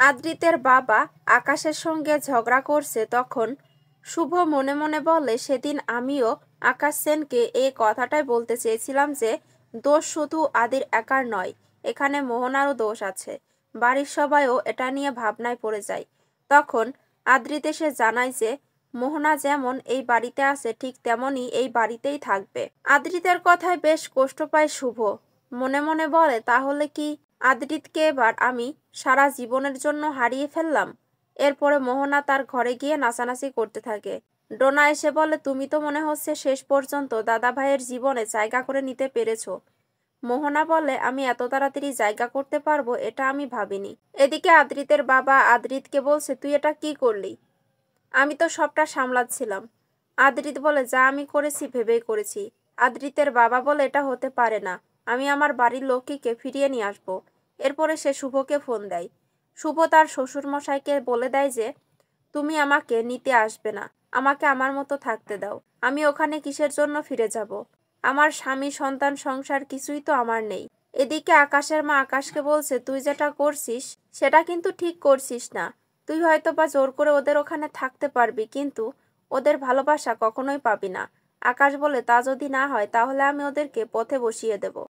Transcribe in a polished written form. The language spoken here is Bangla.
আদ্রিতের বাবা আকাশের সঙ্গে ঝগড়া করছে তখন শুভ মনে মনে বলে, সেদিন আমিও আকাশ সেনকে এই কথাটাই বলতে চেয়েছিলাম যে দোষ শুধু আদির একার নয়, এখানে মোহনারও দোষ আছে। বাড়ির সবাইও এটা নিয়ে ভাবনায় পড়ে যায়। তখন আদ্রিত এসে জানায় যে মোহনা যেমন এই বাড়িতে আছে ঠিক তেমনই এই বাড়িতেই থাকবে। আদ্রিতের কথায় বেশ কষ্ট পায় শুভ। মনে মনে বলে, তাহলে কি আদ্রিতকে এবার আমি সারা জীবনের জন্য হারিয়ে ফেললাম? এরপরে মোহনা তার ঘরে গিয়ে নাচানাচি করতে থাকে। ডোনা এসে বলে, তুমি তো মনে হচ্ছে শেষ পর্যন্ত দাদা ভাইয়ের জীবনে জায়গা করে নিতে পেরেছো। মোহনা বলে, আমি এত তাড়াতাড়ি জায়গা করতে পারবো এটা আমি ভাবিনি। এদিকে আদ্রিতের বাবা আদ্রিতকে বলছে, তুই এটা কি করলি? আমি তো সবটা সামলাচ্ছিলাম। আদ্রিত বলে, যা আমি করেছি ভেবেই করেছি। আদ্রিতের বাবা বলে, এটা হতে পারে না, আমি আমার বাড়ির লক্ষ্মীকে ফিরিয়ে নিয়ে আসবো। এরপরে সে শুভকে ফোন দেয়। শুভ তার শ্বশুরমশাইকে বলে দেয় যে তুমি আমাকে নিতে আসবে না, আমাকে আমার মতো থাকতে দাও। আমি ওখানে কিসের জন্য ফিরে যাব? আমার স্বামী সন্তান সংসার কিছুই তো আমার নেই। এদিকে আকাশের মা আকাশকে বলছে, তুই যেটা করছিস সেটা কিন্তু ঠিক করছিস না। তুই হয়তো বা জোর করে ওদের ওখানে থাকতে পারবি, কিন্তু ওদের ভালোবাসা কখনোই পাবি না। আকাশ বলে, তা যদি না হয় তাহলে আমি ওদেরকে পথে বসিয়ে দেব।